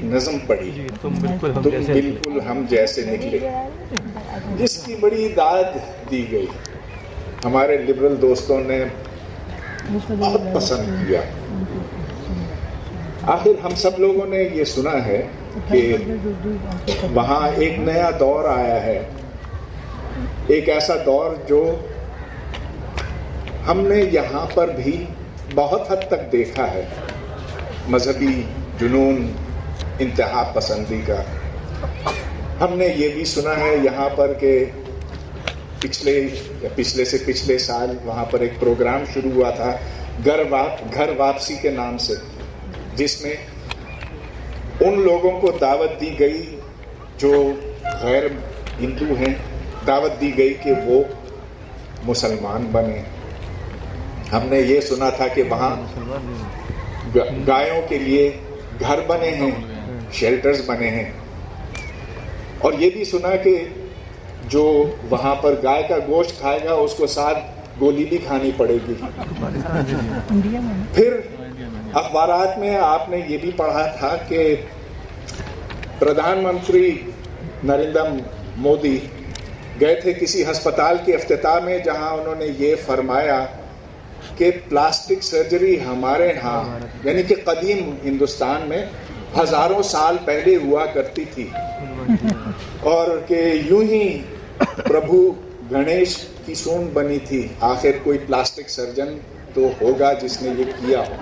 نظم پڑھی، تم بالکل ہم جیسے نکلے، جس کی بڑی داد دی گئی، ہمارے لبرل دوستوں نے بہت پسند کیا۔ آخر ہم سب لوگوں نے یہ سنا ہے کہ وہاں ایک نیا دور آیا ہے، ایک ایسا دور جو ہم نے یہاں پر بھی بہت حد تک دیکھا ہے، مذہبی جنون، انتہا پسندی کا۔ ہم نے یہ بھی سنا ہے یہاں پر کہ پچھلے سے پچھلے سال وہاں پر ایک پروگرام شروع ہوا تھا گھر واپسی کے نام سے، جس میں ان لوگوں کو دعوت دی گئی جو غیر ہندو ہیں، دعوت دی گئی کہ وہ مسلمان بنیں۔ ہم نے یہ سنا تھا کہ وہاں گایوں کے لیے گھر بنے ہیں، شیلٹرز بنے ہیں، اور یہ بھی سنا کہ جو وہاں پر گائے کا گوشت کھائے گا اس کو ساتھ گولی بھی کھانی پڑے گی۔ پھر اخبارات میں آپ نے یہ بھی پڑھا تھا کہ پردھان منتری نریندر مودی گئے تھے کسی ہسپتال کے افتتاح میں، جہاں انہوں نے یہ فرمایا کہ پلاسٹک سرجری ہمارے ہاں یعنی کہ قدیم ہندوستان میں ہزاروں سال پہلے ہوا کرتی تھی، اور کہ یوں ہی پربھو گنیش کی سون بنی تھی، آخر کوئی پلاسٹک سرجن تو ہوگا جس نے یہ کیا ہو۔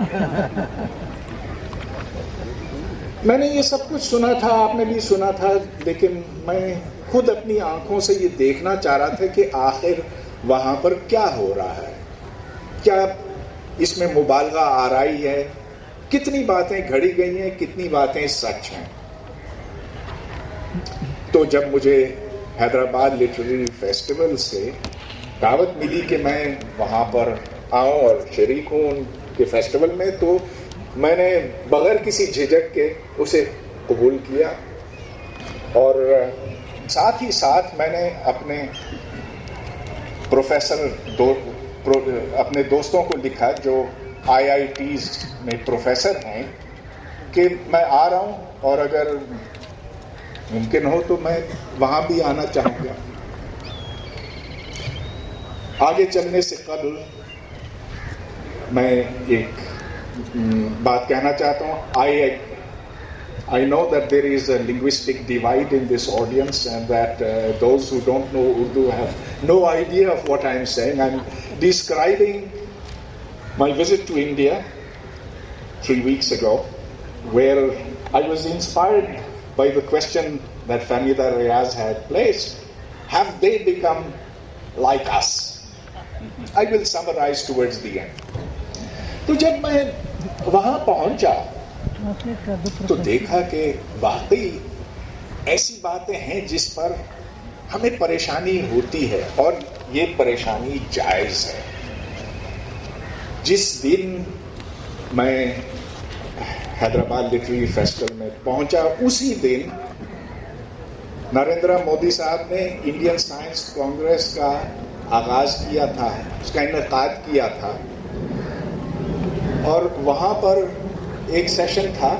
میں نے یہ سب کچھ سنا تھا، آپ نے بھی سنا تھا، لیکن میں خود اپنی آنکھوں سے یہ دیکھنا چاہ رہا تھا کہ آخر وہاں پر کیا ہو رہا ہے، کیا اس میں مبالغہ آرائی ہے، کتنی باتیں گھڑی گئی ہیں، کتنی باتیں سچ ہیں۔ تو جب مجھے حیدرآباد لٹریری فیسٹیول سے دعوت ملی کہ میں وہاں پر آؤں اور شریک ہوں ان کے فیسٹیول میں، تو میں نے بغیر کسی جھجک کے اسے قبول کیا، اور ساتھ ہی ساتھ میں نے اپنے اپنے دوستوں کو لکھا جو IITs میں پروفیسر ہیں کہ میں آ رہا ہوں، اور اگر ممکن ہو تو میں وہاں بھی آنا چاہوں گا۔ آگے چلنے سے قبل میں ایک بات کہنا چاہتا ہوں۔ I know that there is a linguistic divide in this audience, and that those who don't know Urdu have no idea of what I'm saying. I'm describing my visit to India 3 weeks ago, where I was inspired by the question that Famida Riaz had placed. Have they become like us? I will summarize towards the end. تو جب میں وہاں پہنچا تو دیکھا کہ واقعی ایسی باتیں ہیں جس پر ہمیں پریشانی ہوتی ہے، اور یہ پریشانی جائز ہے۔ جس دن میں حیدرآباد لٹریری فیسٹیول میں پہنچا، اسی دن نریندر مودی صاحب نے انڈین سائنس کانگریس کا آغاز کیا تھا، اس کا انعقاد کیا تھا، اور وہاں پر ایک سیشن تھا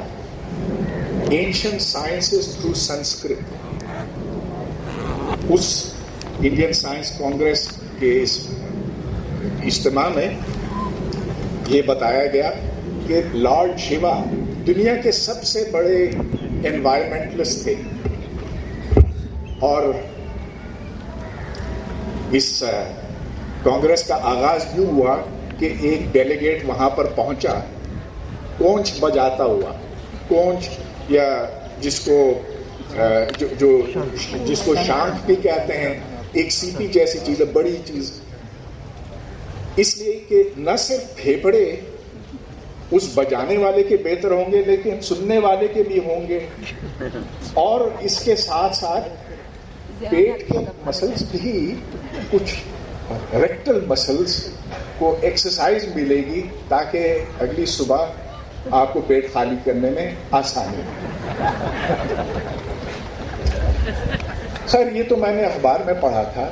اینشنٹ سائنسز تھرو سنسکرت۔ اس انڈین سائنس کانگریس کے اس اجتماع میں یہ بتایا گیا کہ لارڈ شیوا دنیا کے سب سے بڑے انوائرمنٹلسٹ تھے، اور اس کانگریس کا آغاز یوں ہوا کہ ایک ڈیلیگیٹ وہاں پر پہنچا کونچ بجاتا ہوا، کونچ یا جس کو شانک بھی کہتے ہیں، ایک سیپی جیسی چیز ہے، بڑی چیز، اس لیے کہ نہ صرف پھیپھڑے اس بجانے والے کے بہتر ہوں گے لیکن سننے والے کے بھی ہوں گے، اور اس کے ساتھ ساتھ پیٹ کے مسلز بھی، کچھ ریکٹل مسلز کو ایکسرسائز ملے گی تاکہ اگلی صبح آپ کو پیٹ خالی کرنے میں آسانی ہو۔ خیر یہ تو میں نے اخبار میں پڑھا تھا،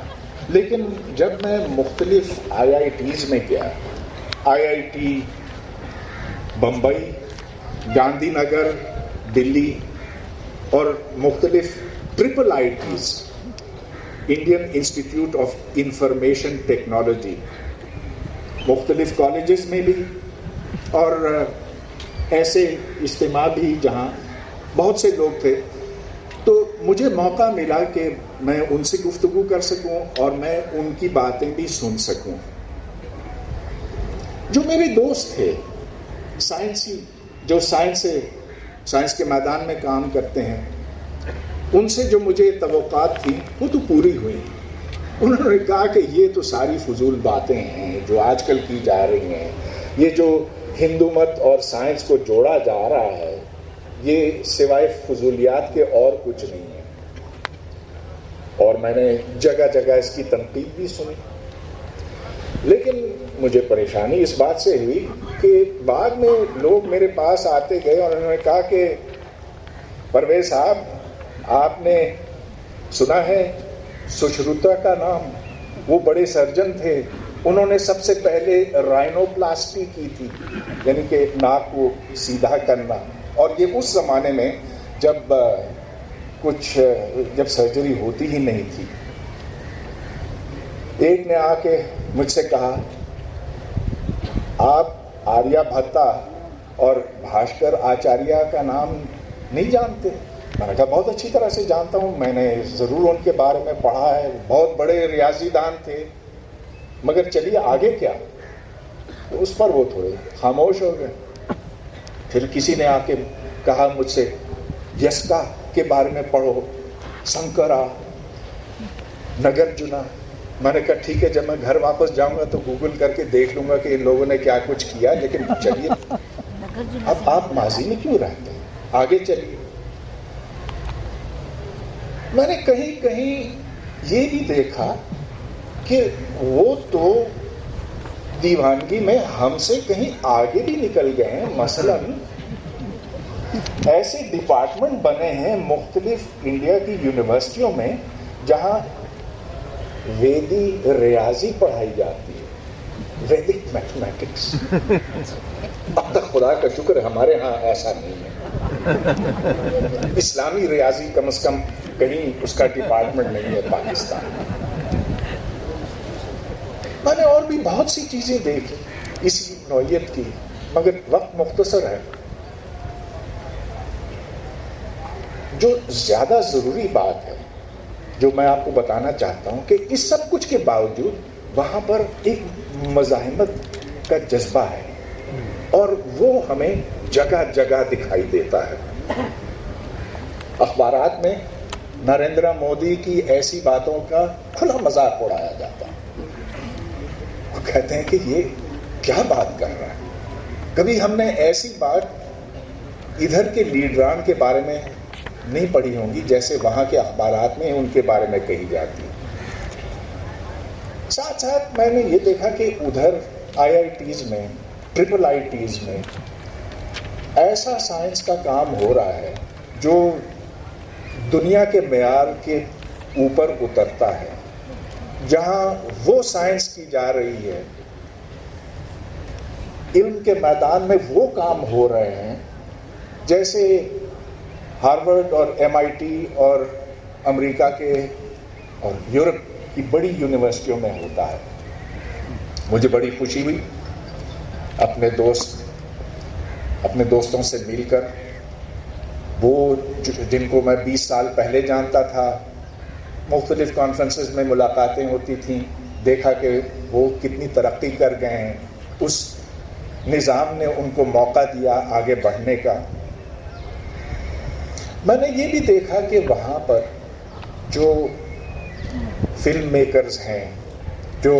لیکن جب میں مختلف IITs میں گیا، IIT بمبئی، گاندھی نگر دلی، اور مختلف IITs، Indian institute of information technology, مختلف کالجز میں بھی، اور ایسے اجتماع بھی جہاں بہت سے لوگ تھے. تو مجھے موقع ملا کہ میں ان سے گفتگو کر سکوں اور میں ان کی باتیں بھی سن سکوں. جو میرے دوست تھے سائنسی، جو سائنس کے میدان میں کام کرتے ہیں، ان سے جو مجھے توقعات تھی وہ تو پوری ہوئی. انہوں نے کہا کہ یہ تو ساری فضول باتیں ہیں جو آج کل کی جا رہی ہیں، یہ جو ہندو مت اور سائنس کو جوڑا جا رہا ہے یہ سوائے فضولیات کے اور کچھ نہیں ہے. اور میں نے جگہ جگہ اس کی تنقید بھی سنی. لیکن مجھے پریشانی اس بات سے ہوئی کہ بعد میں لوگ میرے پاس آتے گئے اور انہوں نے کہا کہ پرویز صاحب، آپ نے سنا ہے سشروتا کا نام؟ وہ بڑے سرجن تھے، انہوں نے سب سے پہلے رائنوپلاسٹی کی تھی، یعنی کہ ناک کو سیدھا کرنا. اور یہ اس زمانے میں جب سرجری ہوتی ہی نہیں تھی. ایک نے آ کے مجھ سے کہا، آپ آریہ بھٹا اور بھاسکر آچاریہ کا نام نہیں جانتے؟ میں نے کہا بہت اچھی طرح سے جانتا ہوں، میں نے ضرور ان کے بارے میں پڑھا ہے، بہت بڑے ریاضی دان تھے، مگر چلیے آگے کیا؟ تو اس پر وہ تھوڑے خاموش ہو گئے. پھر کسی نے آ کے کہا مجھ سے، یسکا کے بارے میں پڑھو، سنکرا، نگرجنا. میں نے کہا ٹھیک ہے، جب میں گھر واپس جاؤں گا تو گوگل کر کے دیکھ لوں گا کہ ان لوگوں نے کیا کچھ کیا. لیکن چلیے، اب آپ ماضی میں کیوں رہتے ہیں، آگے چلیے. میں نے کہیں کہیں یہ بھی دیکھا کہ وہ تو دیوانگی میں ہم سے کہیں آگے بھی نکل گئے ہیں. مثلاً ایسے ڈپارٹمنٹ بنے ہیں مختلف انڈیا کی یونیورسٹیوں میں جہاں ویدی ریاضی پڑھائی جاتی ہے، ویدک میتھمیٹکس. اب تک خدا کا شکر ہے ہمارے ہاں ایسا نہیں ہے. اسلامی ریاضی کم از کم کہیں اس کا ڈپارٹمنٹ نہیں ہے پاکستان میں. میں نے اور بھی بہت سی چیزیں دیکھی اسی نوعیت کی، مگر وقت مختصر ہے. جو زیادہ ضروری بات ہے جو میں آپ کو بتانا چاہتا ہوں کہ اس سب کچھ کے باوجود وہاں پر ایک مزاحمت کا جذبہ ہے اور وہ ہمیں جگہ جگہ دکھائی دیتا ہے. اخبارات میں نریندر مودی کی ایسی باتوں کا کھلا مذاق اڑایا جاتا ہے. وہ کہتے ہیں کہ یہ کیا بات کر رہا ہے. کبھی ہم نے ایسی بات ادھر کے لیڈران کے بارے میں نہیں پڑھی ہوں گی جیسے وہاں کے اخبارات میں ان کے بارے میں کہی جاتی ہے. ساتھ ساتھ میں نے یہ دیکھا کہ ادھر IITs میں، IIITs میں ایسا سائنس کا کام ہو رہا ہے جو دنیا کے معیار کے اوپر اترتا ہے، جہاں وہ سائنس کی جا رہی ہے، علم کے میدان میں وہ کام ہو رہے ہیں جیسے ہارورڈ اور MIT اور امریکہ کے اور یورپ کی بڑی یونیورسٹیوں میں ہوتا ہے. مجھے بڑی خوشی ہوئی اپنے دوستوں سے مل کر. وہ جن کو میں 20 سال پہلے جانتا تھا، مختلف کانفرنسز میں ملاقاتیں ہوتی تھیں، دیکھا کہ وہ کتنی ترقی کر گئے ہیں. اس نظام نے ان کو موقع دیا آگے بڑھنے کا. میں نے یہ بھی دیکھا کہ وہاں پر جو فلم میکرز ہیں، جو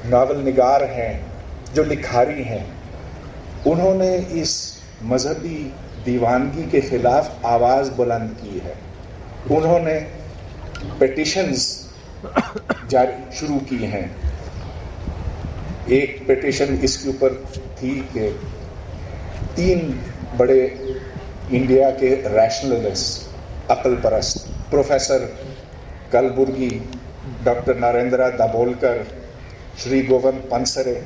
ناول نگار ہیں، جو لکھاری ہیں، انہوں نے اس مذہبی دیوانگی کے خلاف آواز بلند کی ہے. انہوں نے پیٹیشنز شروع کی ہیں. ایک پیٹیشن اس کے اوپر تھی کہ 3 بڑے انڈیا کے ریشنلسٹ، عقل پرست، پروفیسر کلبرگی، ڈاکٹر نریندر دابولکر، شری گووند پنسرے،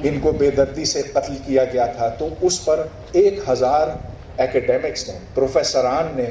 ان کو بے دردی سے قتل کیا گیا تھا. تو اس پر 1000 ایکیڈیمکس نے، پروفیسران نے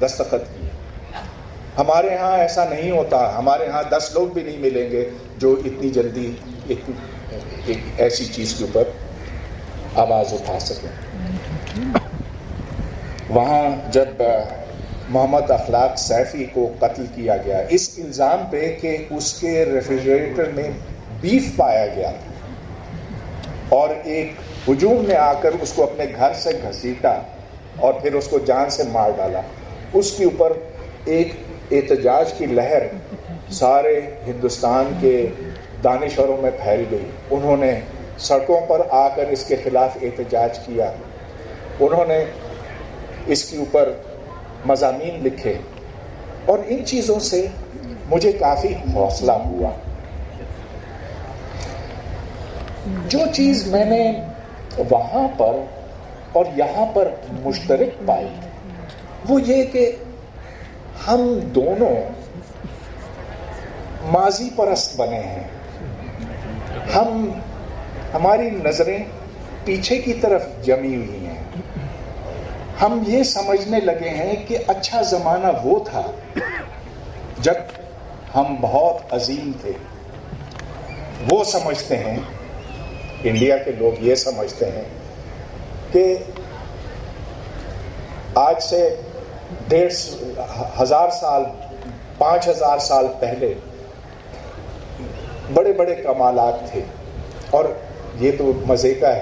دستخط کیے. ہمارے ہاں ایسا نہیں ہوتا. ہمارے ہاں 10 لوگ بھی نہیں ملیں گے جو اتنی جلدی ایک ایسی چیز کے اوپر آواز اٹھا سکیں. وہاں جب محمد اخلاق سیفی کو قتل کیا گیا اس الزام پہ کہ اس کے ریفریجریٹر میں بیف پایا گیا اور ایک ہجوم نے آ کر اس کو اپنے گھر سے گھسیٹا اور پھر اس کو جان سے مار ڈالا، اس کے اوپر ایک احتجاج کی لہر سارے ہندوستان کے دانشوروں میں پھیل گئی. انہوں نے سڑکوں پر آ کر اس کے خلاف احتجاج کیا. انہوں نے اس کے اوپر مضامین لکھے اور ان چیزوں سے مجھے کافی حوصلہ ہوا. جو چیز میں نے وہاں پر اور یہاں پر مشترک پائی وہ یہ کہ ہم دونوں ماضی پرست بنے ہیں. ہماری نظریں پیچھے کی طرف جمی ہوئی ہیں. ہم یہ سمجھنے لگے ہیں کہ اچھا زمانہ وہ تھا جب ہم بہت عظیم تھے. وہ سمجھتے ہیں، انڈیا کے لوگ یہ سمجھتے ہیں کہ آج سے 1,500 سال 5,000 سال پہلے بڑے بڑے کمالات تھے، اور یہ تو مزے کا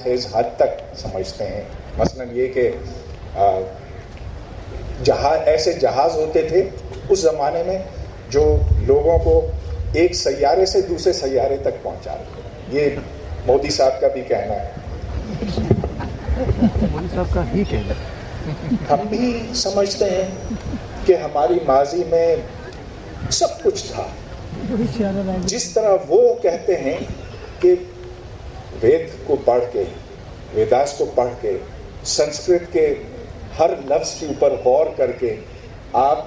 خیز حد تک سمجھتے ہیں. مثلا یہ کہ ایسے جہاز ہوتے تھے اس زمانے میں جو لوگوں کو ایک سیارے سے دوسرے سیارے تک پہنچا رہے. یہ مودی صاحب کا بھی کہنا ہے. مودی صاحب کا ہی کہنا. ہم بھی سمجھتے ہیں کہ ہماری ماضی میں سب کچھ تھا. جس طرح وہ کہتے ہیں کہ وید کو پڑھ کے، ویداس کو پڑھ کے، سنسکرت کے ہر لفظ کے اوپر غور کر کے آپ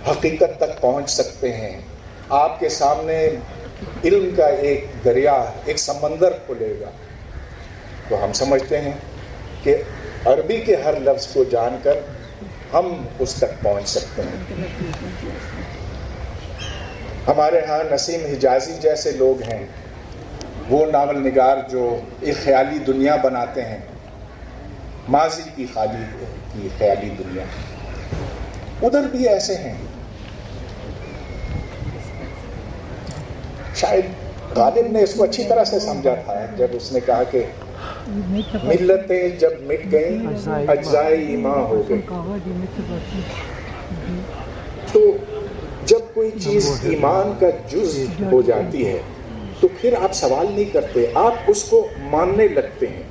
حقیقت تک پہنچ سکتے ہیں. آپ کے سامنے علم کا ایک دریا، ایک سمندر کھلے گا. تو ہم سمجھتے ہیں کہ عربی کے ہر لفظ کو جان کر ہم اس تک پہنچ سکتے ہیں. ہمارے ہاں نسیم حجازی جیسے لوگ ہیں، وہ ناول نگار جو ایک خیالی دنیا بناتے ہیں، ماضی کی خیالی دنیا. ادھر بھی ایسے ہیں. شاید غالب نے اس کو اچھی طرح سے سمجھا تھا جب اس نے کہا کہ ملتیں جب مٹ گئیں اجزائے ایمان ہو گئی. تو جب کوئی چیز ایمان کا جز ہو جاتی ہے تو پھر آپ سوال نہیں کرتے، آپ اس کو ماننے لگتے ہیں.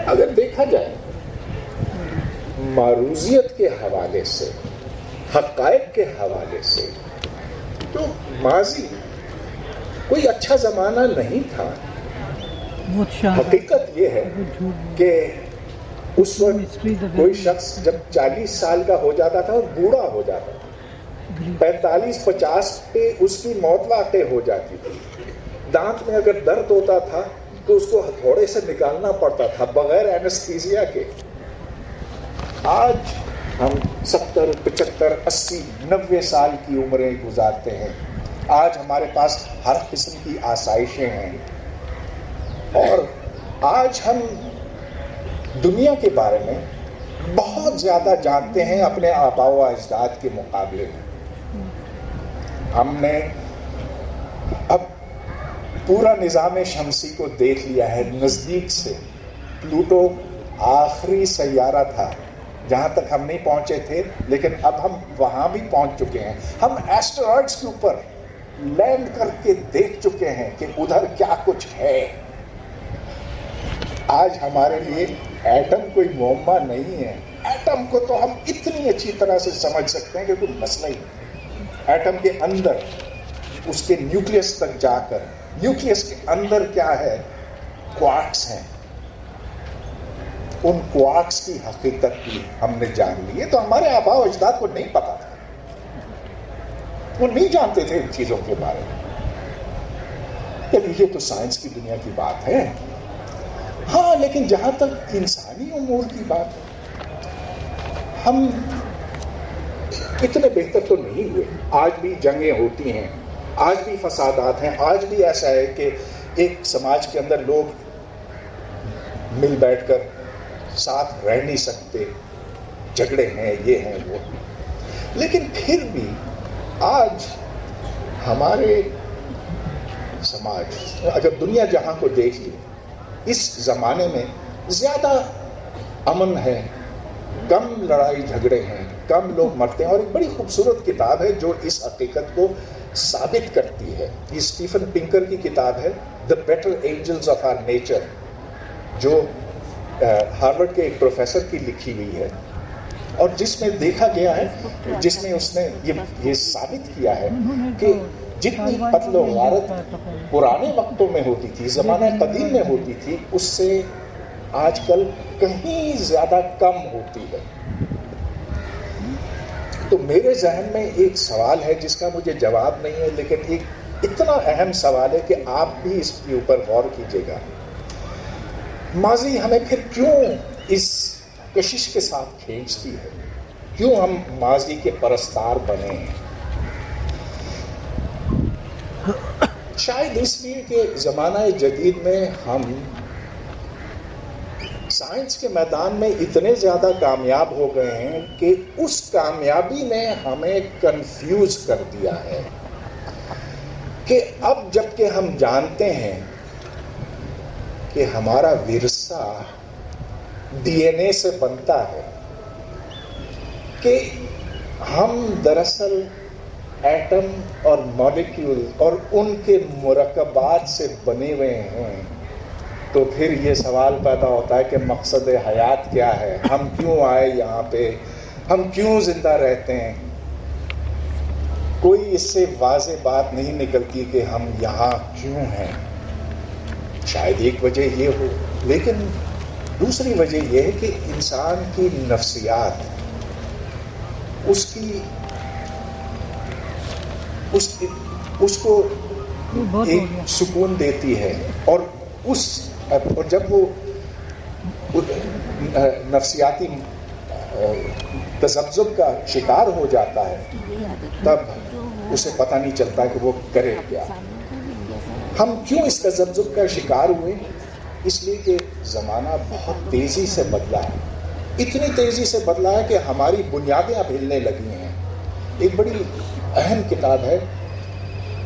اگر دیکھا جائے معروضیت کے حوالے سے، حقائق کے حوالے سے، تو ماضی کوئی اچھا زمانہ نہیں تھا. حقیقت یہ ہے کہ اس وقت کوئی شخص جب 40 سال کا ہو جاتا تھا اور بوڑھا ہو جاتا تھا، 45-50 پہ اس کی موت واقع ہو جاتی تھی. دانت میں اگر درد ہوتا تھا تو اس کو ہتھوڑے سے نکالنا پڑتا تھا بغیر اینستھیزیا کے. آج ہم 70, 75, 80, 90 سال کی عمریں گزارتے ہیں. آج ہمارے پاس ہر قسم کی آسائشیں ہیں، اور آج ہم دنیا کے بارے میں بہت زیادہ جانتے ہیں اپنے آباء و اجداد کے مقابلے میں. ہم نے اب پورا نظام شمسی کو دیکھ لیا ہے نزدیک سے. پلوٹو آخری سیارہ تھا جہاں تک ہم نہیں پہنچے تھے، لیکن اب ہم وہاں بھی پہنچ چکے ہیں. ہم ایسٹرائڈز کے اوپر لینڈ کر کے دیکھ چکے ہیں کہ ادھر کیا کچھ ہے. آج ہمارے لیے ایٹم کوئی معمہ نہیں ہے. ایٹم کو تو ہم اتنی اچھی طرح سے سمجھ سکتے ہیں کہ کوئی مسئلہ ہی نہیں. ایٹم کے اندر اس کے نیوکلیس تک جا کر، نیوکلیس کے اندر کیا ہے، کوارکس ہیں. ان کوارکس کی حقیقت بھی ہم نے جان لی ہے. تو ہمارے آباء و اجداد کو نہیں پتا تھا، وہ نہیں جانتے تھے ان چیزوں کے بارے میں. یہ تو سائنس کی دنیا کی بات ہے. ہاں لیکن جہاں تک انسانی امور کی بات ہے، ہم اتنے بہتر تو نہیں ہوئے. آج بھی جنگیں ہوتی ہیں، آج بھی فسادات ہیں، آج بھی ایسا ہے کہ ایک سماج کے اندر لوگ مل بیٹھ کر ساتھ رہ نہیں سکتے، جھگڑے ہیں، یہ ہیں وہ. لیکن پھر بھی آج ہمارے سماج، اگر دنیا جہاں کو دیکھ لی، اس زمانے میں زیادہ امن ہے، کم لڑائی جھگڑے ہیں، کم لوگ مرتے ہیں. اور ایک بڑی خوبصورت کتاب ہے جو اس حقیقت کو ثابت کرتی ہے. یہ اسٹیفن پنکر کی کتاب ہے The Better Angels of Our Nature، جو ہارورڈ کے ایک پروفیسر کی لکھی ہوئی ہے، اور جس میں دیکھا گیا ہے، جس میں اس نے یہ ثابت کیا ہے کہ جتنی قتل و غارت پرانے وقتوں میں ہوتی تھی، زمانہ قدیم میں ہوتی تھی، اس سے آج کل کہیں زیادہ کم ہوتی ہے. تو میرے ذہن میں ایک سوال ہے جس کا مجھے جواب نہیں ہے، لیکن ایک اتنا اہم سوال ہے کہ آپ بھی اس کے اوپر غور کیجیے گا. ماضی ہمیں پھر کیوں اس کشش کے ساتھ کھینچتی ہے؟ کیوں ہم ماضی کے پرستار بنے ہیں؟ شاید اس لیے کہ زمانہ جدید میں ہم سائنس کے میدان میں اتنے زیادہ کامیاب ہو گئے ہیں کہ اس کامیابی نے ہمیں کنفیوز کر دیا ہے کہ اب جب کہ ہم جانتے ہیں کہ ہمارا ورثہ ڈی این اے سے بنتا ہے، کہ ہم دراصل ایٹم اور مالیکیول اور ان کے مرکبات سے بنے ہوئے ہیں، تو پھر یہ سوال پیدا ہوتا ہے کہ مقصد حیات کیا ہے؟ ہم کیوں آئے یہاں پہ؟ ہم کیوں زندہ رہتے ہیں؟ کوئی اس سے واضح بات نہیں نکلتی کہ ہم یہاں کیوں ہیں. شاید ایک وجہ یہ ہو، لیکن دوسری وجہ یہ ہے کہ انسان کی نفسیات اس کو ایک سکون دیتی ہے، اور جب وہ نفسیاتی تذبذب کا شکار ہو جاتا ہے، تب اسے پتہ نہیں چلتا کہ وہ کرے کیا. ہم کیوں اس تذبذب کا شکار ہوئے؟ اس لیے کہ زمانہ بہت تیزی سے بدلا ہے. اتنی تیزی سے بدلا ہے کہ ہماری بنیادیں اب ہلنے لگی ہیں. ایک بڑی اہم کتاب ہے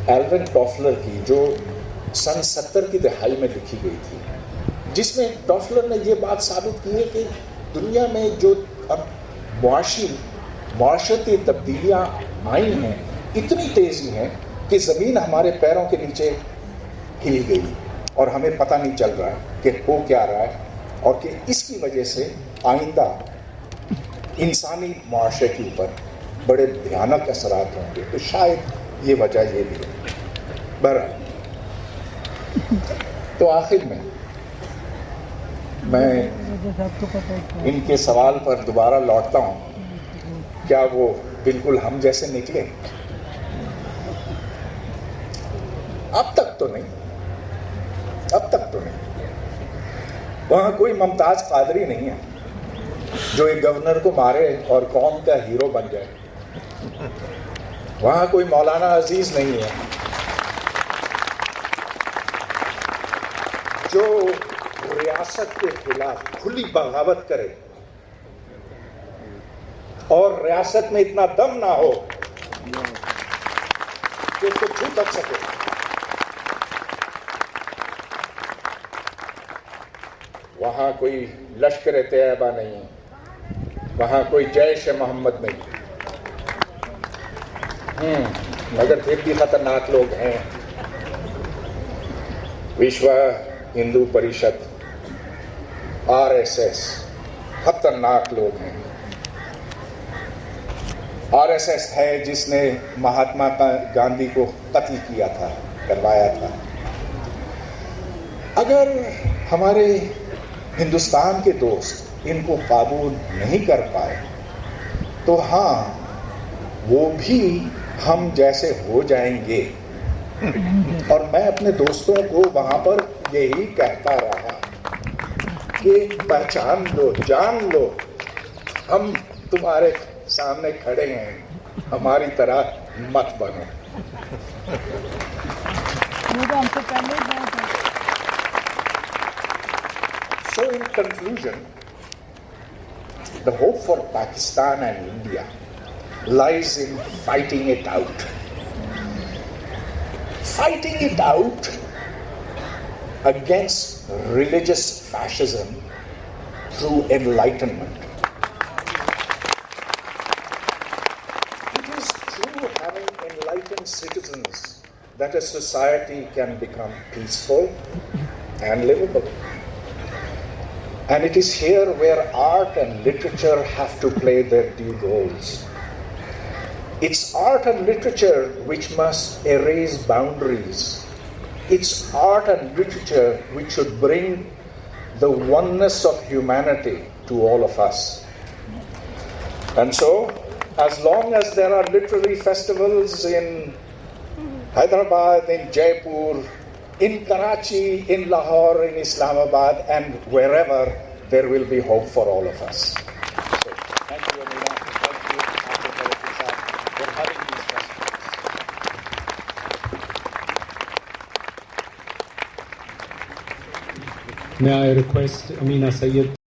ایلون ٹافلر کی، جو سن 70 کی دہائی میں لکھی گئی تھی، جس میں ٹافلر نے یہ بات ثابت کی ہے کہ دنیا میں جو اب معاشرتی تبدیلیاں آئی ہیں اتنی تیزی ہیں کہ زمین ہمارے پیروں کے نیچے ہل گئی اور ہمیں پتہ نہیں چل رہا ہے کہ ہو کیا رہا ہے، اور کہ اس کی وجہ سے آئندہ انسانی معاشرے کے اوپر بڑے بھیانک اثرات ہوں گے. تو شاید یہ وجہ یہ بھی ہے. بہرحال، تو آخر میں ان کے سوال پر دوبارہ لوٹتا ہوں، کیا وہ بالکل ہم جیسے نکلے؟ اب تک تو نہیں. وہاں کوئی ممتاز قادری نہیں ہے جو ایک گورنر کو مارے اور قوم کا ہیرو بن جائے. وہاں کوئی مولانا عزیز نہیں ہے جو ریاست کے خلاف کھلی بغاوت کرے اور ریاست میں اتنا دم نہ ہو کہ اس کو چھو تک سکے. وہاں کوئی لشکر طیبہ نہیں، وہاں کوئی جیش محمد نہیں، مگر پھر بھی خطرناک لوگ ہیں. وشوا ہندو پریشد، RSS خطرناک لوگ ہیں. RSS ہے جس نے مہاتما گاندھی کو قتل کیا تھا، کروایا تھا. اگر ہمارے ہندوستان کے دوست ان کو قابو نہیں کر پائے تو ہاں، وہ بھی ہم جیسے ہو جائیں گے. اور میں اپنے دوستوں کو وہاں پر یہی کہتا رہا کہ پہچان لو, جان لو, ہم تمہارے سامنے کھڑے ہیں, ہماری طرح مت بنو. So in conclusion, the hope for Pakistan and India lies in fighting it out. Fighting it out against religious fascism through enlightenment. It is through having enlightened citizens that a society can become peaceful and livable. And it is here where art and literature have to play their due roles. It's art and literature which must erase boundaries. It's art and literature which should bring the oneness of humanity to all of us. And so, as long as there are literary festivals in Hyderabad, in Jaipur, in Karachi, in Lahore, in Islamabad, and wherever, there will be hope for all of us. So, thank you, Amina. Thank you, Dr. Tawfiq, for having these festivals. May I request Amina Sayyid